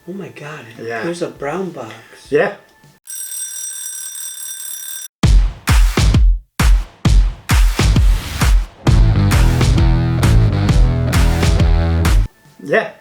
Oh my God. Yeah. There's a brown box. Yeah. Yeah.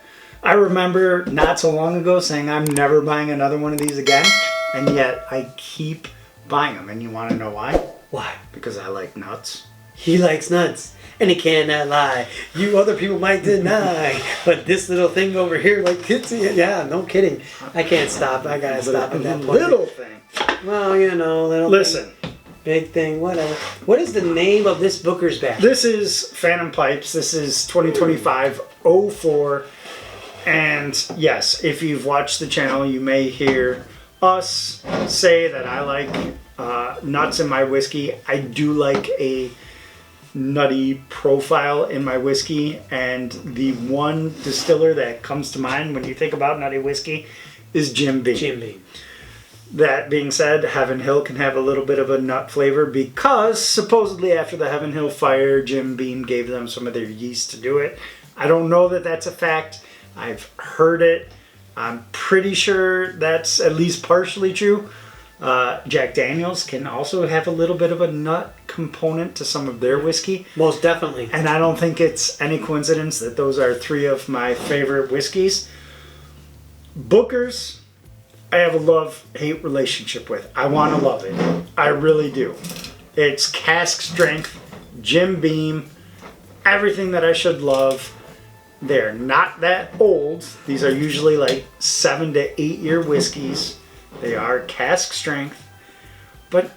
I remember not so long ago saying I'm never buying another one of these again, and yet I keep buying them. And you want to know why? Why? Because I like nuts. He likes nuts, and he cannot lie. You other people might deny, but this little thing over here, like, it's, yeah, no kidding. I can't stop. I gotta stop at that point. Little thing. Well, you know, little Listen. thing, big thing, whatever. What is the name of this Booker's batch? This is Phantom Pipes. This is 2025-04. And yes, if you've watched the channel, you may hear us say that I like nuts in my whiskey. I do like a nutty profile in my whiskey, and the one distiller that comes to mind when you think about nutty whiskey is Jim Beam. Jim Beam. That being said, Heaven Hill can have a little bit of a nut flavor because supposedly after the Heaven Hill fire, Jim Beam gave them some of their yeast to do it. I don't know that that's a fact. I've heard it. I'm pretty sure that's at least partially true. Jack Daniels can also have a little bit of a nut component to some of their whiskey. Most definitely. And I don't think it's any coincidence that those are three of my favorite whiskeys. Booker's, I have a love-hate relationship with. I want to love it. I really do. It's cask strength, Jim Beam, everything that I should love. They're not that old. These are usually like 7 to 8 year whiskeys. They are cask strength. But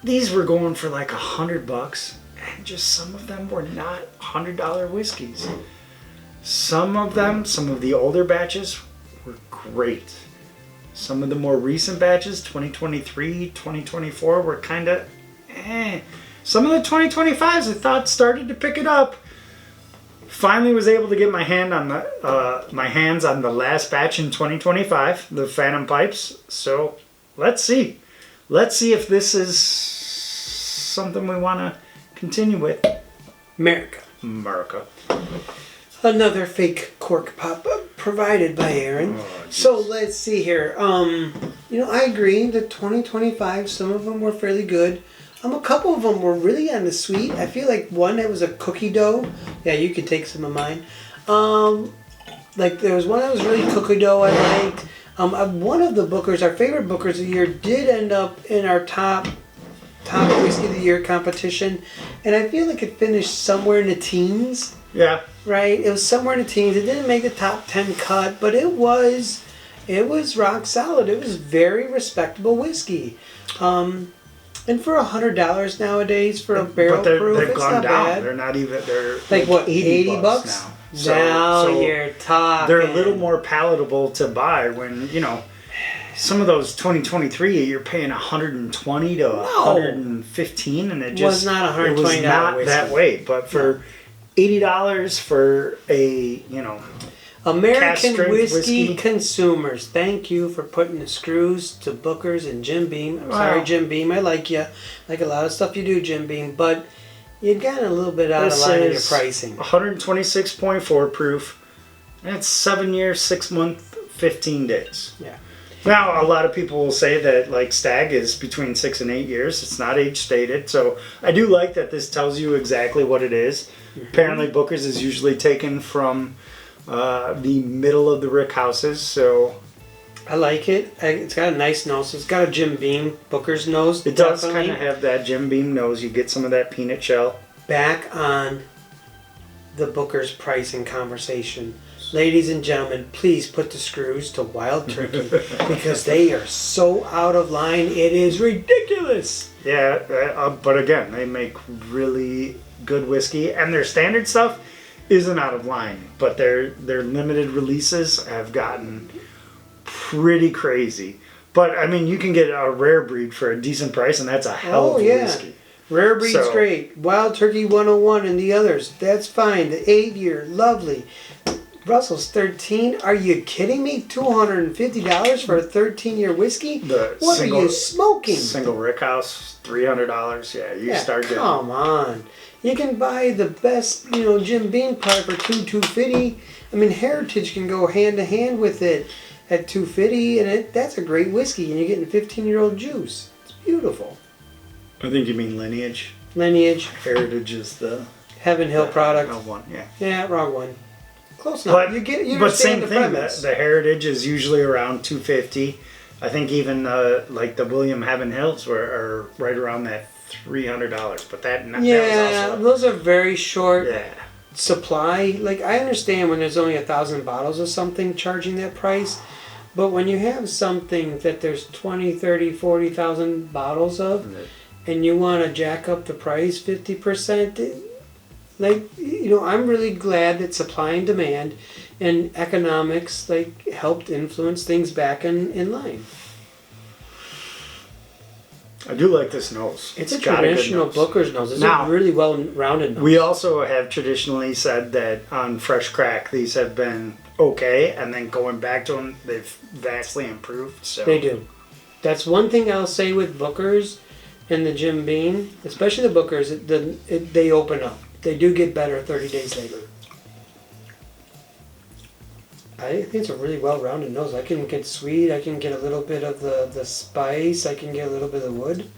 these were going for like $100, and just some of them were not $100 whiskeys. Some of them, some of the older batches, were great. Some of the more recent batches, 2023, 2024, were kind of eh. Some of the 2025s I thought started to pick it up. Finally was able to get my hands on the last batch in 2025, the Phantom Pipes. So let's see. Let's see if this is something we want to continue with. America. Another fake cork pop provided by Aaron. So let's see here. You know, I agree. The 2025, some of them were fairly good. A couple of them were really on the sweet. I feel like one that was a cookie dough. Yeah, you could take some of mine. Like there was one that was really cookie dough I liked. One of the Bookers, our favorite Bookers of the year, did end up in our top whiskey of the year competition, and I feel like it finished somewhere in the teens. Yeah. Right. It was somewhere in the teens. It didn't make the top 10 cut, but it was rock solid. It was very respectable whiskey. And for $100 nowadays for a barrel proof, they've it's gone not down. bad. They're not even. They're like what, $80 now. So you're talking. They're a little more palatable to buy when some of those 2023 you're paying $120 to $115, and it just was not $120. It was not that way. But for $80 for a American whiskey consumers, thank you for putting the screws to Booker's and Jim Beam. I'm sorry, Jim Beam. I like you. Like a lot of stuff you do, Jim Beam. But you got a little bit out of line in your pricing. 126.4 proof. That's 7 years, 6 months, 15 days. Yeah. Now, a lot of people will say that like Stag is between 6 and 8 years. It's not age stated. So I do like that this tells you exactly what it is. Mm-hmm. Apparently, Booker's is usually taken from the middle of the rick houses, so I like it. It's got a nice nose. It's got a Jim Beam Booker's nose. It does kind of have that Jim Beam nose. You get some of that peanut shell. Back on the Booker's pricing conversation. Ladies and gentlemen, please put the screws to Wild Turkey because they are so out of line. It is ridiculous. Yeah, but again, they make really good whiskey, and their standard stuff isn't out of line, but their limited releases have gotten pretty crazy. But I mean, you can get a rare breed for a decent price, and that's a hell of a whiskey. Rare breed's great. Wild Turkey 101 and the others, that's fine. The 8-year, lovely. Russell's 13. Are you kidding me? $250 for a 13-year whiskey? What are you smoking? Single Rickhouse, $300. Yeah, you start getting. Come on. You can buy the best, Jim Beam pipe for $250. I mean, Heritage can go hand to hand with it. at $2.50, and that's a great whiskey, and you're getting 15-year-old juice. It's beautiful. I think you mean Lineage. Lineage. Heritage is the Heaven Hill product. one, yeah. Yeah, wrong one. Close enough. But same thing. Premise. The Heritage is usually around $2.50. I think even like the William Heaven Hills are right around that $300. But that was also, those are very short yeah. supply. Like, I understand when there's only 1,000 bottles of something charging that price, but when you have something that there's 20, 30, 40,000 bottles of, and you want to jack up the price 50%, like, you know, I'm really glad that supply and demand and economics like helped influence things back in line. I do like this nose. It's a traditional Booker's nose. It's a really well-rounded nose. We also have traditionally said that on Fresh Crack, these have been okay, and then going back to them, they've vastly improved. So they do. That's one thing I'll say with Booker's and the Jim Beam, especially the Booker's, they open up. They do get better 30 days later. I think it's a really well-rounded nose. I can get sweet. I can get a little bit of the spice. I can get a little bit of the wood.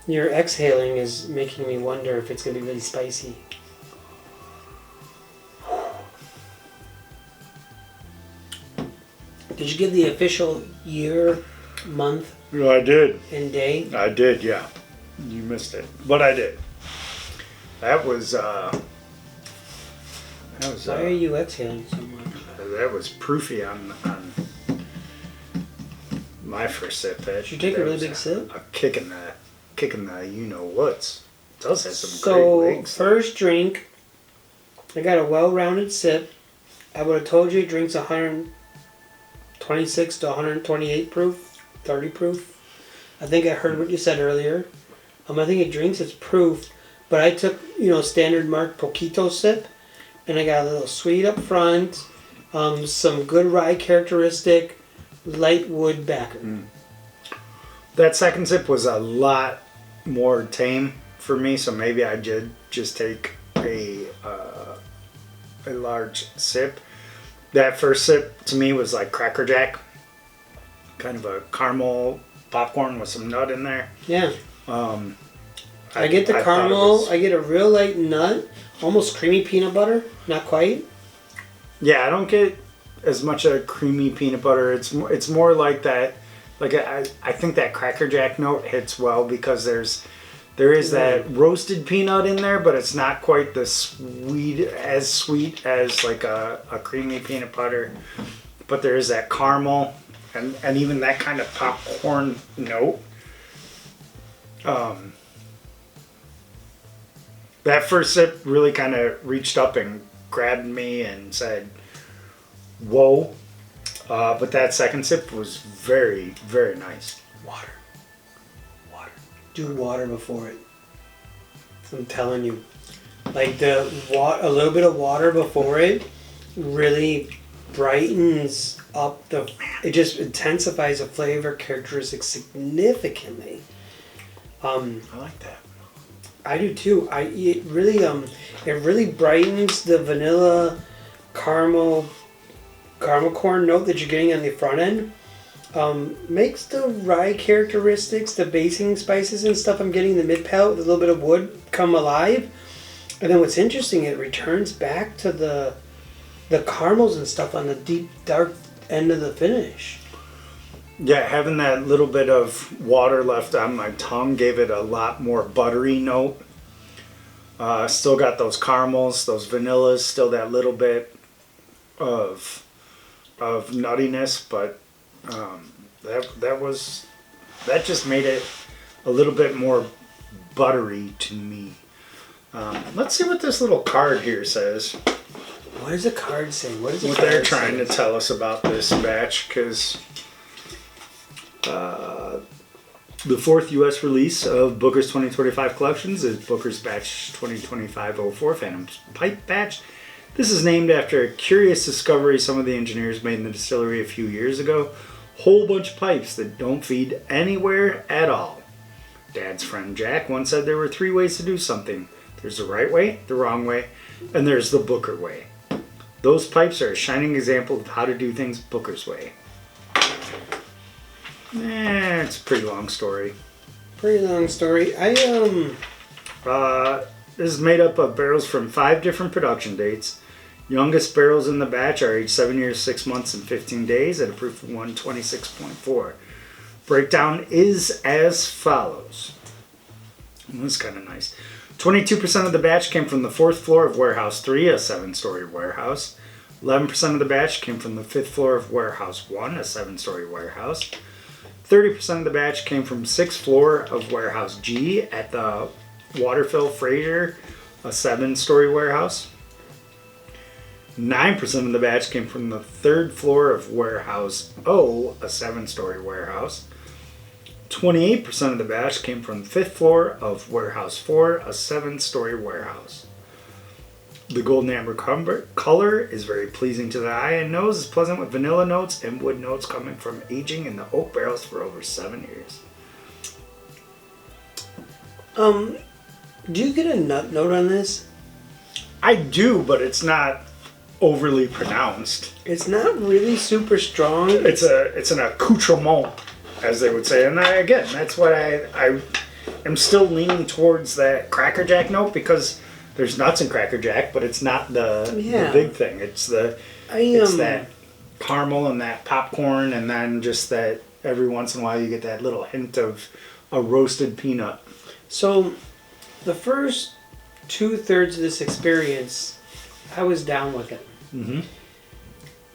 Your exhaling is making me wonder if it's going to be really spicy. Did you give the official year, month, I did. and day? I did, yeah. You missed it, but I did. That was. Why are you exhaling so much? That was proofy on my first sip. Did you take a really big sip? A kicking the you know what's. It does have some great legs. First drink, I got a well-rounded sip. I would have told you it drinks 126 to 128 proof, 30 proof. I think I heard what you said earlier. I think it drinks its proof, but I took, standard mark poquito sip, and I got a little sweet up front, some good rye characteristic, light wood backer. That second sip was a lot more tame for me, so maybe I did just take a large sip. That first sip to me was like Cracker Jack, kind of a caramel popcorn with some nut in there. Yeah. I get the caramel. I get a real light nut, almost creamy peanut butter. Not quite. Yeah, I don't get as much a creamy peanut butter. It's more like that. Like I think that Cracker Jack note hits well because there is that roasted peanut in there, but it's not quite the sweet as like a creamy peanut butter. But there is that caramel and even that kind of popcorn note. That first sip really kind of reached up and grabbed me and said, whoa. But that second sip was very, very nice. Water. Do water before it. I'm telling you. Like a little bit of water before it really brightens up it just intensifies the flavor characteristics significantly. I like that. I do too. It really brightens the vanilla caramel corn note that you're getting on the front end. Makes the rye characteristics, the basing spices and stuff I'm getting in the mid palate with a little bit of wood come alive. And then what's interesting, it returns back to the caramels and stuff on the deep dark end of the finish. Yeah, having that little bit of water left on my tongue gave it a lot more buttery note. Still got those caramels, those vanillas, still that little bit of nuttiness, but that just made it a little bit more buttery to me. Let's see what this little card here says. What does the card say? What they're trying to tell us about this batch, because the fourth U.S. release of Booker's 2025 collections is Booker's Batch 2025-04 Phantom Pipe Batch. This is named after a curious discovery some of the engineers made in the distillery a few years ago. Whole bunch of pipes that don't feed anywhere at all. Dad's friend Jack once said there were 3 ways to do something. There's the right way, the wrong way, and there's the Booker way. Those pipes are a shining example of how to do things Booker's way. It's a pretty long story. Pretty long story. This is made up of barrels from 5 different production dates. Youngest barrels in the batch are aged 7 years, 6 months, and 15 days at a proof of 126.4. Breakdown is as follows. This is kind of nice. 22% of the batch came from the 4th floor of Warehouse 3, a 7-story warehouse. 11% of the batch came from the 5th floor of Warehouse 1, a 7-story warehouse. 30% of the batch came from 6th floor of Warehouse G at the Waterfill Fraser, a 7-story warehouse. 9% of the batch came from the 3rd floor of Warehouse O, a 7-story warehouse. 28% of the batch came from the 5th floor of Warehouse 4, a 7-story warehouse. The golden amber color is very pleasing to the eye and nose, is pleasant with vanilla notes and wood notes coming from aging in the oak barrels for over 7 years. Do you get a nut note on this? I do, but it's not overly pronounced. It's not really super strong. It's an accoutrement, as they would say. And again, that's what I am still leaning towards that Cracker Jack note, because there's nuts in Cracker Jack, but it's not the big thing. It's that caramel and that popcorn, and then just that every once in a while you get that little hint of a roasted peanut. So, the first 2/3 of this experience, I was down with it. Mm-hmm.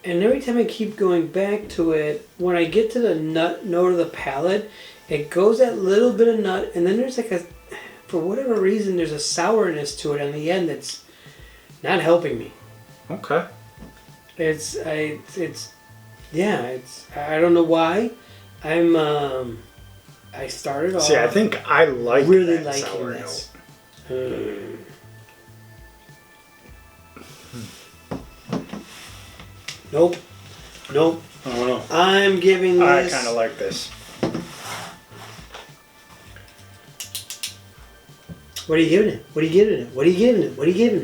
And every time I keep going back to it, when I get to the nut note of the palate, it goes that little bit of nut, and then there's for whatever reason, there's a sourness to it on the end that's not helping me. Okay. I don't know why. I started off. See, I think I like really that liking sour this. note. Nope. I don't know. I'm giving this. I kind of like this. What are you giving it? What are you giving it? What are you giving it? What are you giving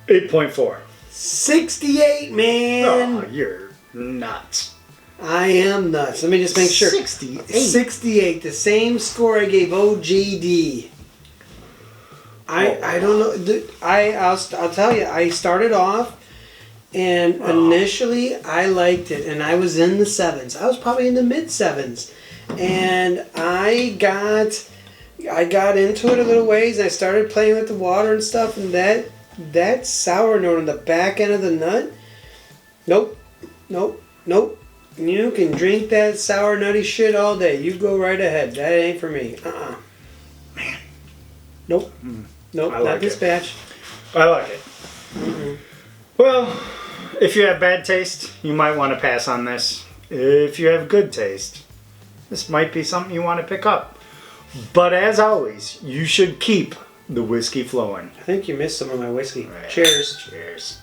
it? 8.4. 68, man. Oh, you're nuts. I am nuts. Let me just make sure. 68. 68. The same score I gave OGD. I don't know. I'll tell you. I started off, and initially I liked it, and I was in the 7s. I was probably in the mid 7s, and I got into it a little ways, and I started playing with the water and stuff, and that sour note on the back end of the nut, nope. You can drink that sour nutty shit all day. You go right ahead. That ain't for me. Man. Nope. Nope, I like not this it. batch. I like it. Mm-mm. Well, if you have bad taste, you might want to pass on this. If you have good taste, this might be something you want to pick up. But as always, you should keep the whiskey flowing. I think you missed some of my whiskey. Right. Cheers. Cheers.